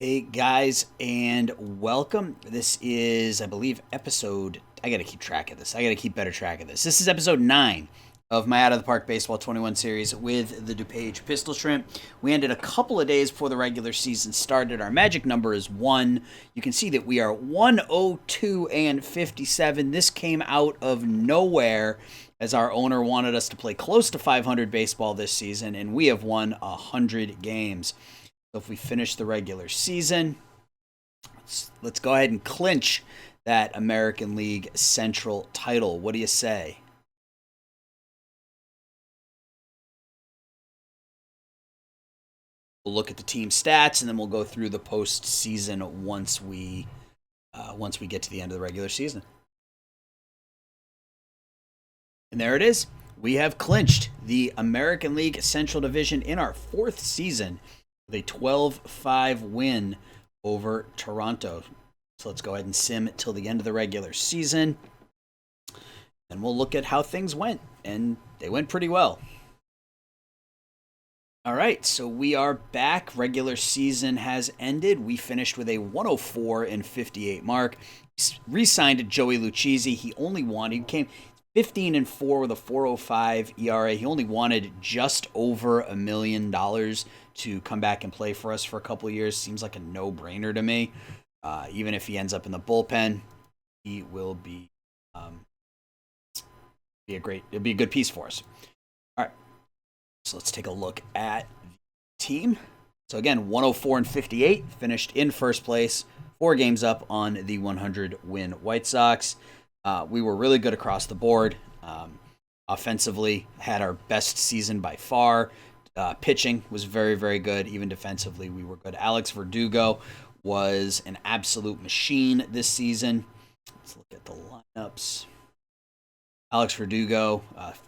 Hey guys, and welcome. This is, I believe, I got to keep track of this. I got to keep better track of this. This is episode 9 of my Out of the Park Baseball 21 series with the DuPage Pistol Shrimp. We ended a couple of days before the regular season started. Our magic number is 1. You can see that we are 102 and 57. This came out of nowhere as our owner wanted us to play close to 500 baseball this season, and we have won 100 games. So if we finish the regular season, let's go ahead and clinch that American League Central title. What do you say? We'll look at the team stats, and then we'll go through the postseason once we get to the end of the regular season. And there it is. We have clinched the American League Central Division in our 4th season with a 12-5 win over Toronto. So let's go ahead and sim till the end of the regular season. And we'll look at how things went. And they went pretty well. All right, so we are back. Regular season has ended. We finished with a 104 and 58 mark. Re-signed Joey Lucchesi. He came 15 and 4 with a 4.05 ERA. He only wanted just over $1 million to come back and play for us for a couple of years. Seems like a no-brainer to me. Even if he ends up in the bullpen, he will it'll be a good piece for us. All right, so let's take a look at the team. So again, 104 and 58, finished in first place, 4 games up on the 100-win White Sox. We were really good across the board. Offensively, had our best season by far. Pitching was very, very good. Even defensively, we were good. Alex Verdugo was an absolute machine this season. Let's look at the lineups. Alex Verdugo,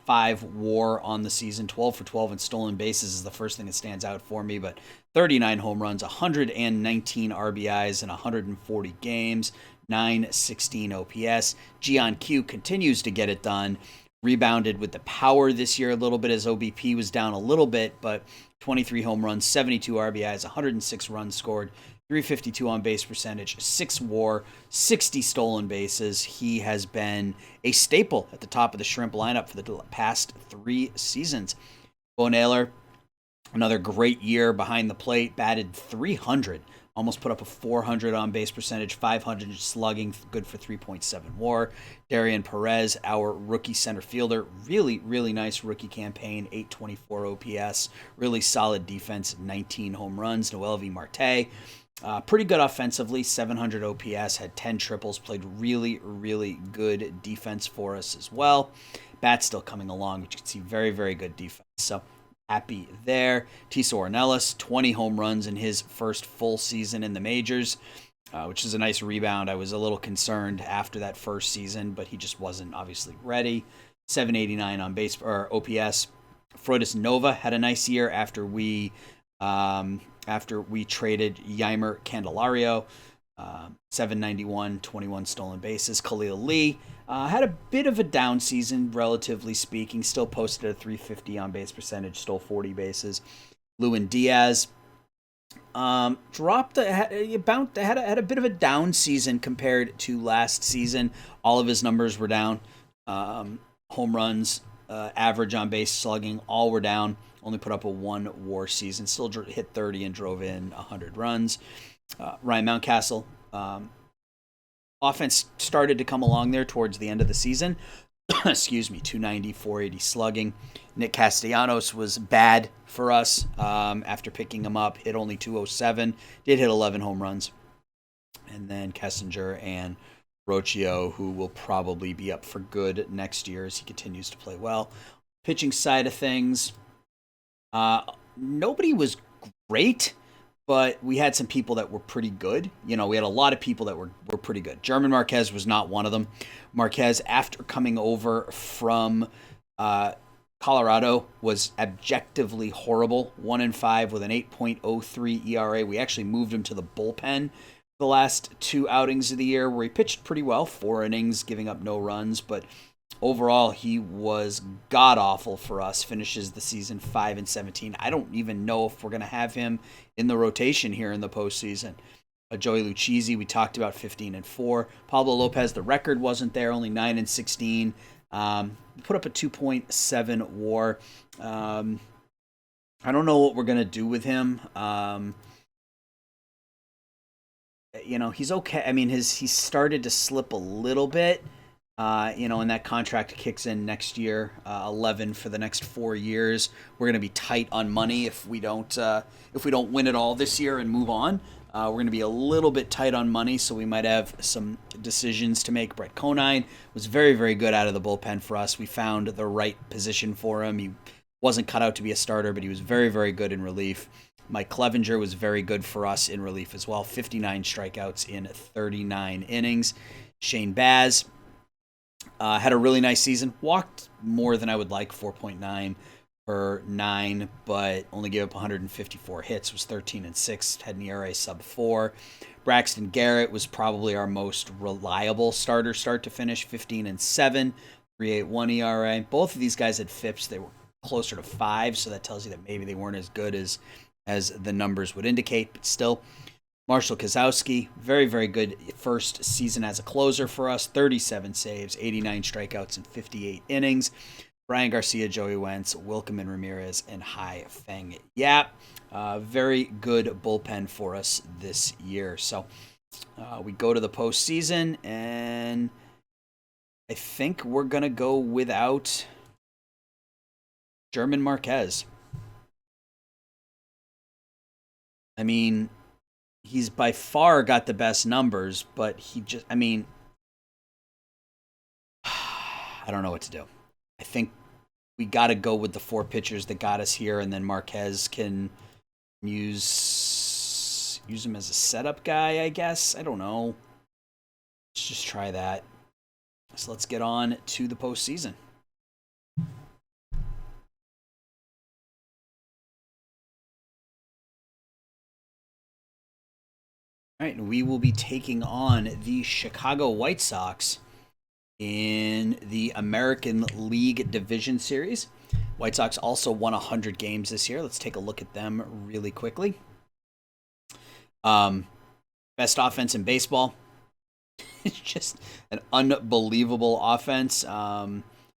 5 WAR on the season, 12 for 12 in stolen bases is the first thing that stands out for me, but 39 home runs, 119 RBIs in 140 games, 916 OPS. Gian Q continues to get it done. Rebounded with the power this year a little bit as OBP was down a little bit, but 23 home runs, 72 RBIs, 106 runs scored, 352 on base percentage, 6 WAR, 60 stolen bases. He has been a staple at the top of the Shrimp lineup for the past 3 seasons. Bo Naylor, another great year behind the plate, batted .300, almost put up a .400 on base percentage, 500 slugging, good for 3.7 WAR. Darian Perez, our rookie center fielder, really, really nice rookie campaign, 824 OPS, really solid defense, 19 home runs. Noel V. Marte, pretty good offensively, 700 OPS, had 10 triples, played really, really good defense for us as well. Bat's still coming along, but you can see very, very good defense. So happy there. Tisa Ornelas, 20 home runs in his first full season in the majors, which is a nice rebound. I was a little concerned after that first season, but he just wasn't obviously ready. 789 on base or OPS. Freudis Nova had a nice year after we traded Yeimer Candelario. 791, 21 stolen bases. Khalil Lee had a bit of a down season, relatively speaking. Still posted a 350 on base percentage, stole 40 bases. Lewin Diaz had a bit of a down season compared to last season. All of his numbers were down. Home runs, average on base, slugging, all were down. Only put up a 1 WAR season. Still hit 30 and drove in 100 runs. Ryan Mountcastle, offense started to come along there towards the end of the season. Excuse me, 290, 480 slugging. Nick Castellanos was bad for us after picking him up. Hit only 207. Did hit 11 home runs. And then Kessinger and Rocchio, who will probably be up for good next year as he continues to play well. Pitching side of things, nobody was great, but we had some people that were pretty good. We had a lot of people that were pretty good. German Marquez was not one of them. Marquez, after coming over from Colorado, was objectively horrible. 1-5 with an 8.03 ERA. We actually moved him to the bullpen the last 2 outings of the year where he pitched pretty well, 4 innings, giving up no runs, but overall, he was god awful for us. Finishes the season 5-17. I don't even know if we're gonna have him in the rotation here in the postseason. Joey Lucchesi, we talked about 15-4. Pablo Lopez, the record wasn't there, only 9-16. Put up a 2.7 WAR. I don't know what we're gonna do with him. He's okay. I mean, he started to slip a little bit. And that contract kicks in next year, 11 for the next 4 years. We're gonna be tight on money if we don't win it all this year and move on. We're going to be a little bit tight on money, so we might have some decisions to make. Brett Conine was very, very good out of the bullpen for us. We found the right position for him. He wasn't cut out to be a starter, but he was very, very good in relief. Mike Clevenger was very good for us in relief as well. 59 strikeouts in 39 innings. Shane Baz had a really nice season. Walked more than I would like, 4.9 per 9, but only gave up 154 hits, was 13-6, had an ERA sub 4. Braxton Garrett was probably our most reliable starter start to finish, 15-7, 3.81 ERA. Both of these guys had FIPS. They were closer to 5, so that tells you that maybe they weren't as good as the numbers would indicate, but still. Marshall Kozlowski, very, very good first season as a closer for us, 37 saves, 89 strikeouts in 58 innings. Brian Garcia, Joey Wentz, Wilkeman Ramirez, and Hai Feng Yap. Very good bullpen for us this year. So we go to the postseason, and I think we're going to go without German Marquez. I mean, he's by far got the best numbers, but I don't know what to do. I think we got to go with the 4 pitchers that got us here, and then Marquez can use him as a setup guy, I guess. I don't know. Let's just try that. So let's get on to the postseason. All right, and we will be taking on the Chicago White Sox in the American League Division Series. White Sox also won 100 games this year. Let's take a look at them really quickly. Best offense in baseball. It's just an unbelievable offense.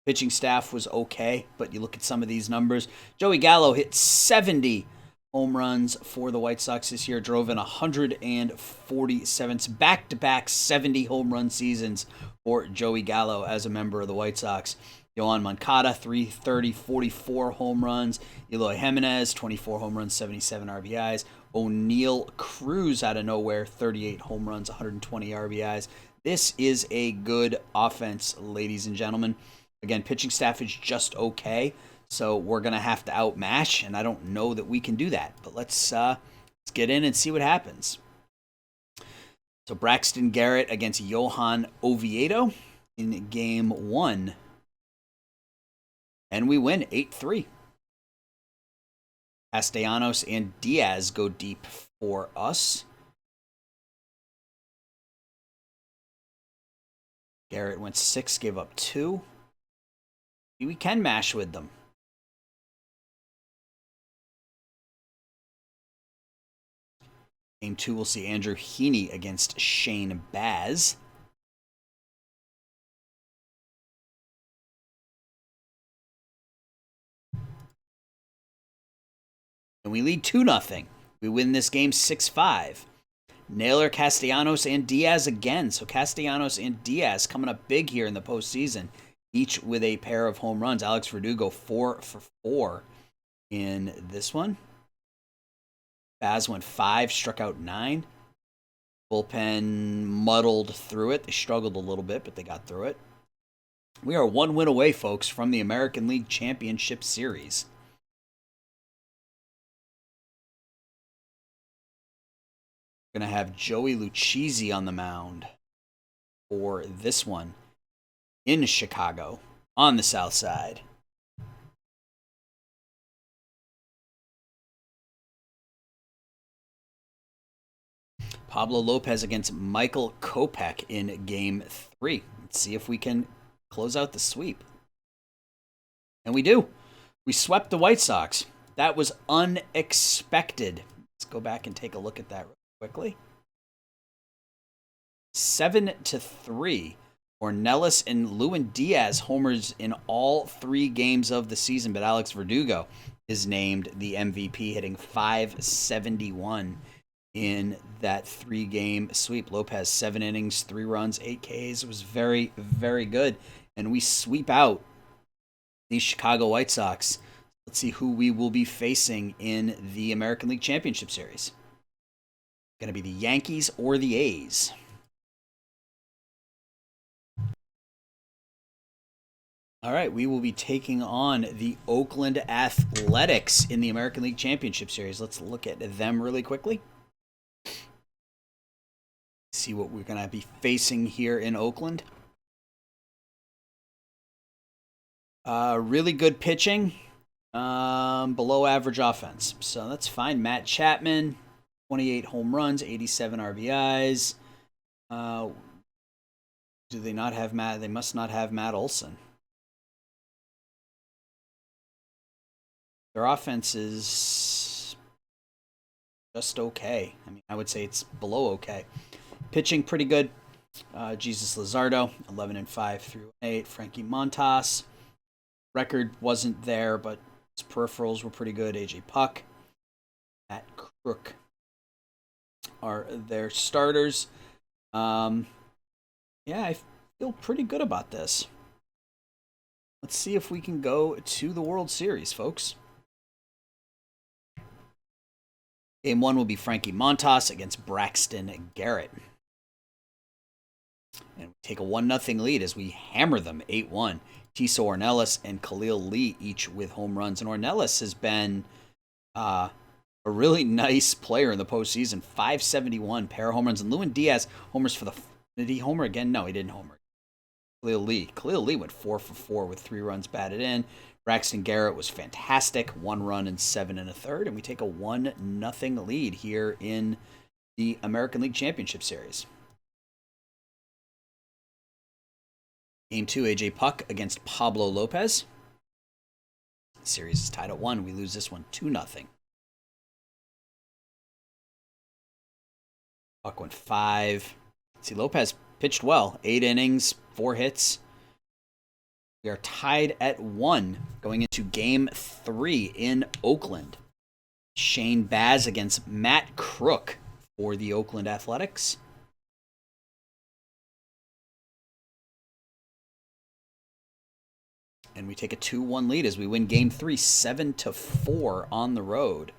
Pitching staff was okay, but you look at some of these numbers. Joey Gallo hit 70 home runs for the White Sox this year, drove in 147 back-to-back 70 home run seasons for Joey Gallo as a member of the White Sox. Yohan Moncada, 330, 44 home runs. Eloy Jimenez, 24 home runs, 77 RBIs. O'Neal Cruz out of nowhere, 38 home runs, 120 RBIs. This is a good offense, ladies and gentlemen. Again, pitching staff is just okay, so we're going to have to outmatch, and I don't know that we can do that. But let's get in and see what happens. So Braxton Garrett against Johan Oviedo in Game 1. And we win 8-3. Castellanos and Diaz go deep for us. Garrett went 6, gave up 2. We can mash with them. Game 2, we'll see Andrew Heaney against Shane Baz. And we lead 2-0. We win this game 6-5. Naylor, Castellanos, and Diaz again. So Castellanos and Diaz coming up big here in the postseason, each with a pair of home runs. Alex Verdugo 4 for 4 in this one. Baz went 5, struck out 9. Bullpen muddled through it. They struggled a little bit, but they got through it. We are 1 win away, folks, from the American League Championship Series. We're going to have Joey Lucchesi on the mound for this one in Chicago on the south side. Pablo Lopez against Michael Kopech in Game 3. Let's see if we can close out the sweep. And we do. We swept the White Sox. That was unexpected. Let's go back and take a look at that real quickly. 7-3. Ornelas and Lewin Diaz homers in all 3 games of the season, but Alex Verdugo is named the MVP, hitting .571 in that 3-game sweep. Lopez, 7 innings, 3 runs, 8 Ks. It was very, very good. And we sweep out the Chicago White Sox. Let's see who we will be facing in the American League Championship Series. Going to be the Yankees or the A's. All right, we will be taking on the Oakland Athletics in the American League Championship Series. Let's look at them really quickly. See what we're going to be facing here in Oakland. Really good pitching, below average offense. So that's fine. Matt Chapman, 28 home runs, 87 RBIs. Do they not have Matt? They must not have Matt Olson. Their offense is just okay. I mean, I would say it's below okay. Pitching pretty good. Jesus Luzardo, 11-5 through 8. Frankie Montas. Record wasn't there, but his peripherals were pretty good. AJ Puck, Matt Crook are their starters. Yeah, I feel pretty good about this. Let's see if we can go to the World Series, folks. Game 1 will be Frankie Montas against Braxton Garrett. And we take a 1-0 lead as we hammer them 8-1. Tiso Ornelas and Khalil Lee each with home runs. And Ornelas has been a really nice player in the postseason. .571 pair of home runs. And Lewin Diaz homers for the... Did he homer again? No, he didn't homer. Khalil Lee went 4 for 4 with 3 runs batted in. Braxton Garrett was fantastic. 1 run and 7 1/3. And we take a 1-0 lead here in the American League Championship Series. Game 2, AJ Puck against Pablo Lopez. The series is tied at 1. We lose this one 2-0. Puck went 5. See, Lopez pitched well. 8 innings, 4 hits. We are tied at 1 going into Game 3 in Oakland. Shane Baz against Matt Crook for the Oakland Athletics. And we take a 2-1 lead as we win Game 3, 7-4 on the road.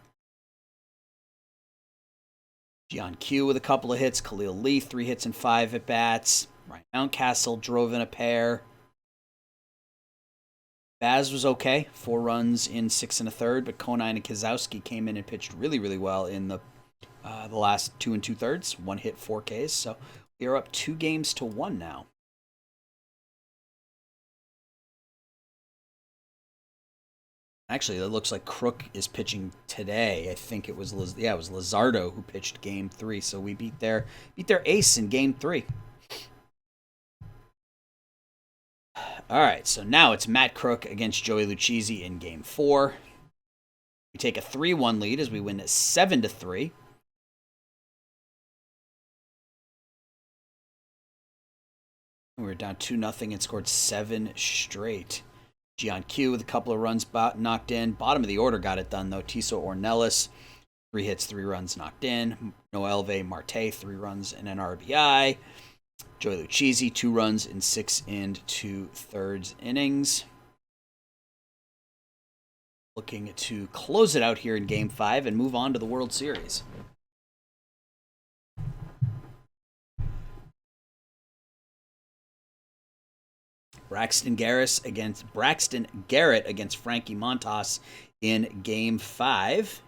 Gian Q with a couple of hits. Khalil Lee, 3 hits and 5 at-bats. Ryan Mountcastle drove in a pair. Baz was okay. 4 runs in 6 1/3, but Konine and Kozowski came in and pitched really, really well in the last 2 2/3. 1 hit, 4 Ks. So we are up 2-1 now. Actually, it looks like Crook is pitching today. I think it was Luzardo who pitched Game 3. So we beat their ace in Game 3. All right, so now it's Matt Crook against Joey Lucchesi in Game 4. We take a 3-1 lead as we win 7-3. We were down 2-0 and scored 7 straight. Gian Q with a couple of runs knocked in. Bottom of the order got it done, though. Tiso Ornelas, 3 hits, 3 runs knocked in. Noelve Marte, 3 runs and an RBI. Joey Lucchesi, 2 runs in 6 2/3 innings. Looking to close it out here in Game 5 and move on to the World Series. Braxton Garrett against Frankie Montas in Game 5.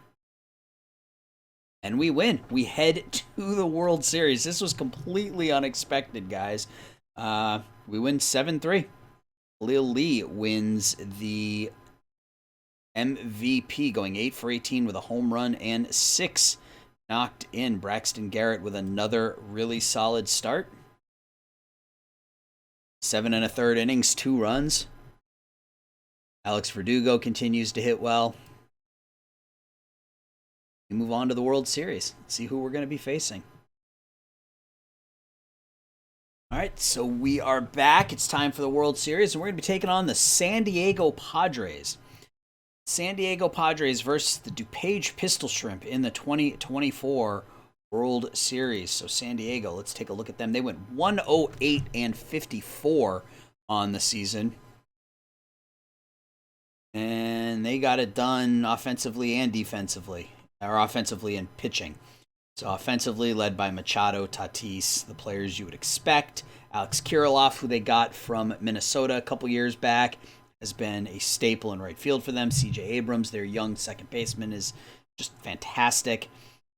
And we win. We head to the World Series. This was completely unexpected, guys. We win 7-3. Khalil Lee wins the MVP, going 8 for 18 with a home run and 6 knocked in. Braxton Garrett with another really solid start. 7 1/3 innings, 2 runs. Alex Verdugo continues to hit well. We move on to the World Series. Let's see who we're going to be facing. All right, so we are back. It's time for the World Series, and we're going to be taking on the San Diego Padres. San Diego Padres versus the DuPage Pistol Shrimp in the 2024 World Series. So San Diego, let's take a look at them. They went 108-54 on the season. And they got it done offensively and defensively, or offensively and pitching. So offensively, led by Machado, Tatis, the players you would expect. Alex Kirilloff, who they got from Minnesota a couple years back, has been a staple in right field for them. C.J. Abrams, their young second baseman, is just fantastic.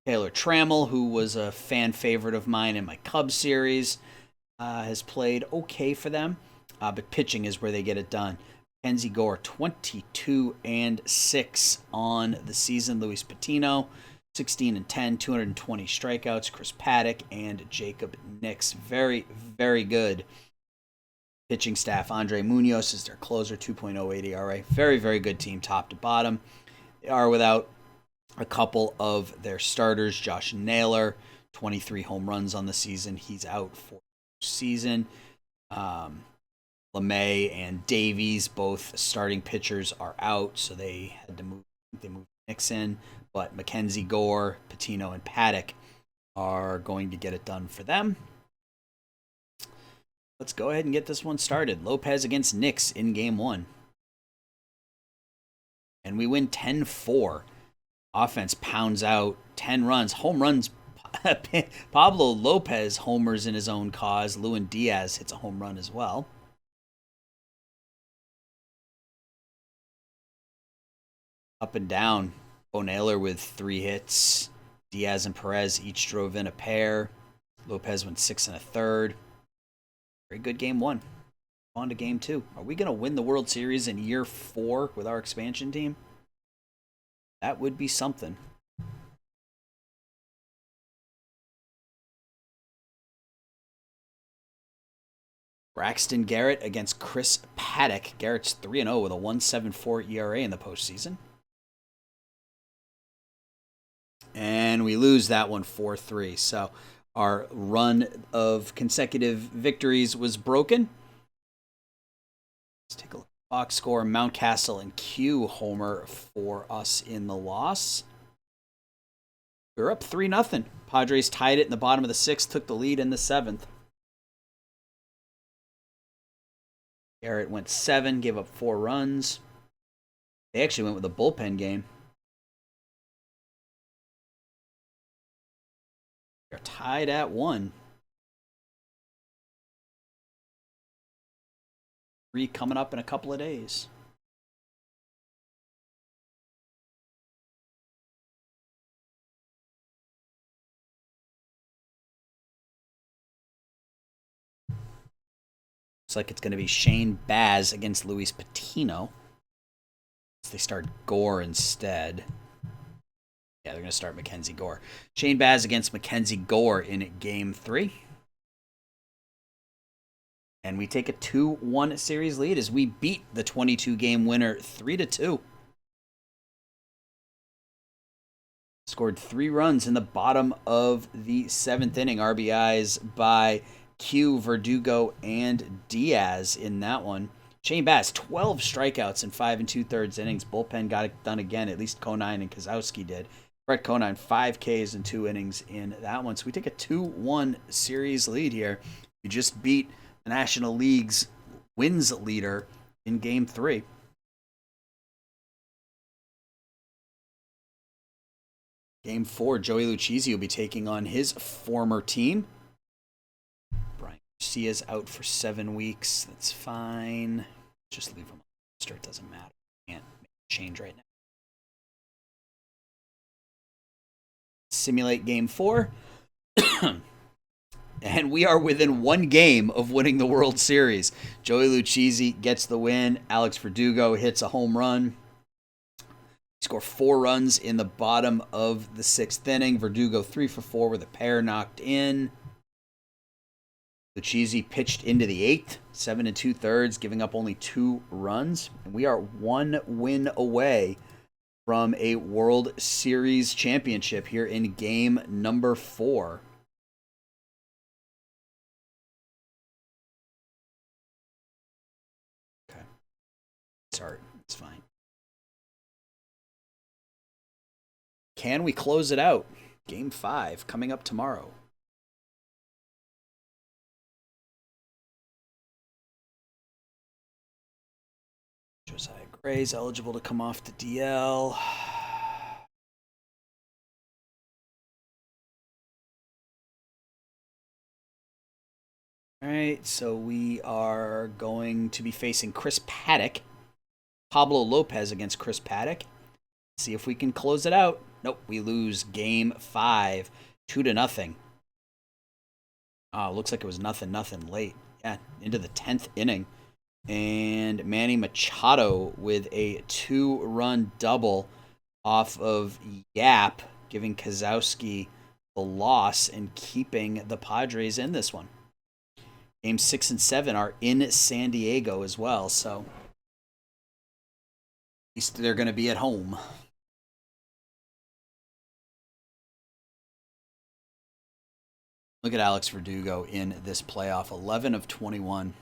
Taylor Trammell, who was a fan favorite of mine in my Cubs series, has played okay for them, but pitching is where they get it done. Mackenzie Gore, 22-6 on the season. Luis Patino, 16-10, 220 strikeouts. Chris Paddock and Jacob Nix. Very, very good pitching staff. Andre Munoz is their closer, 2.08 ERA. Very, very good team top to bottom. They are without a couple of their starters. Josh Naylor, 23 home runs on the season. He's out for the season. LeMay and Davies, both starting pitchers, are out, so they had to move. They moved Nixon, but Mackenzie Gore, Patino, and Paddock are going to get it done for them. Let's go ahead and get this one started. Lopez against Nix in Game 1. And we win 10-4. Offense pounds out 10 runs. Home runs. Pablo Lopez homers in his own cause. Lewin Diaz hits a home run as well. Up and down. Bo Naylor with 3 hits. Diaz and Perez each drove in a pair. Lopez went 6 1/3. Very good Game 1. On to Game 2. Are we going to win the World Series in year 4 with our expansion team? That would be something. Braxton Garrett against Chris Paddock. Garrett's 3-0 with a 1.74 ERA in the postseason. And we lose that one 4-3. So our run of consecutive victories was broken. Let's take a look at the box score. Mountcastle and Q homer for us in the loss. We're up 3-0. Padres tied it in the bottom of the 6th, took the lead in the 7th. Garrett went 7, gave up 4 runs. They actually went with a bullpen game. They're tied at 1. 3 coming up in a couple of days. Looks like it's going to be Shane Baz against Luis Patino. So they start Gore instead. Yeah, they're going to start Mackenzie Gore. Shane Baz against Mackenzie Gore in Game 3. And we take a 2-1 series lead as we beat the 22-game winner 3-2. Scored 3 runs in the bottom of the 7th inning. RBIs by Q, Verdugo, and Diaz in that one. Shane Baz, 12 strikeouts in 5 2/3 innings. Bullpen got it done again. At least Conine and Kozowski did. Brett Conine, 5 Ks in 2 innings in that one. So we take a 2-1 series lead here. We just beat the National League's wins leader in Game 3. Game 4, Joey Lucchesi will be taking on his former team. Brian Garcia's out for 7 weeks. That's fine. Just leave him on the roster. It doesn't matter. Can't make a change right now. Simulate Game 4. And we are within 1 game of winning the World Series. Joey Lucchesi gets the win. Alex Verdugo hits a home run. Score 4 runs in the bottom of the 6th inning. Verdugo 3 for 4 with a pair knocked in. Lucchesi pitched into the 8th, 7 2/3, giving up only 2 runs. And we are 1 win away from a World Series championship here in game number 4. Okay. Start. It's fine. Can we close it out? Game 5 coming up tomorrow. Josiah Gray's eligible to come off the DL. All right, so we are going to be facing Chris Paddock. Pablo Lopez against Chris Paddock. See if we can close it out. Nope, we lose game 5, 2-0. Oh, looks like it was nothing late. Yeah, into the 10th inning. And Manny Machado with a 2-run double off of Yap, giving Kozlowski the loss and keeping the Padres in this one. Game 6 and 7 are in San Diego as well, so at least they're going to be at home. Look at Alex Verdugo in this playoff, 11 of 21.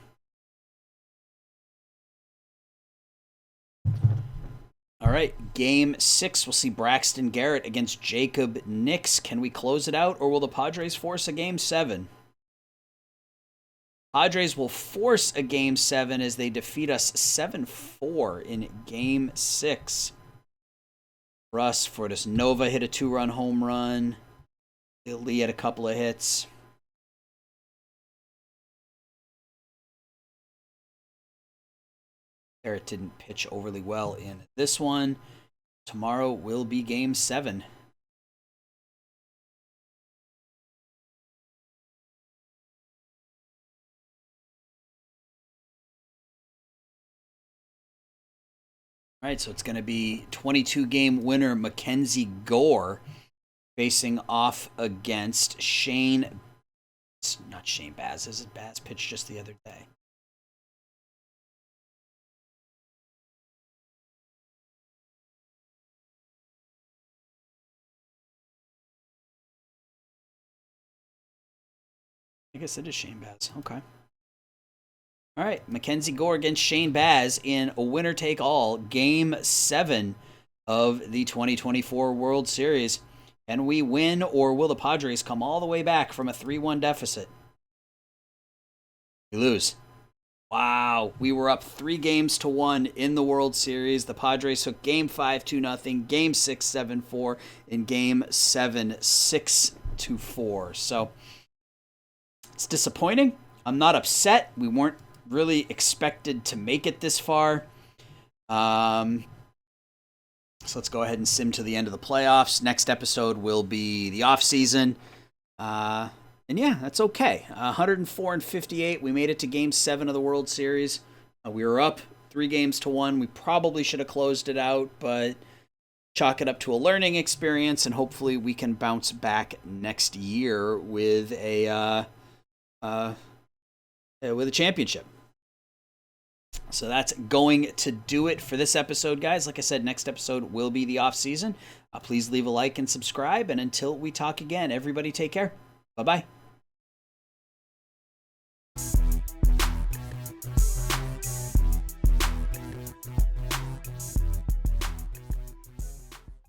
All right, game 6, we'll see Braxton Garrett against Jacob Nix. Can we close it out, or will the Padres force a game 7? Padres will force a game 7 as they defeat us 7-4 in game 6. Russ Fortis Nova hit a 2-run home run. Lee had a couple of hits. Garrett didn't pitch overly well in this one. Tomorrow will be game 7. All right, so it's going to be 22-game winner Mackenzie Gore facing off against Shane. It's not Shane Baz, is it? Baz pitched just the other day. I guess it is Shane Baz. Okay. All right, Mackenzie Gore against Shane Baz in a winner-take-all Game 7 of the 2024 World Series. Can we win, or will the Padres come all the way back from a 3-1 deficit? We lose. Wow, we were up 3-1 in the World Series. The Padres took Game 5 2-0, Game 6 7-4, and Game 7 6-4. So it's disappointing. I'm not upset. We weren't really expected to make it this far. So let's go ahead and sim to the end of the playoffs. Next episode will be the off season. And yeah, that's okay. 104-58. We made it to Game 7 of the World Series. We were up 3-1. We probably should have closed it out, but chalk it up to a learning experience, and hopefully we can bounce back next year with a championship. So that's going to do it for this episode, guys. Like I said, next episode will be the off season. Please leave a like and subscribe, and until we talk again, everybody take care. Bye-bye.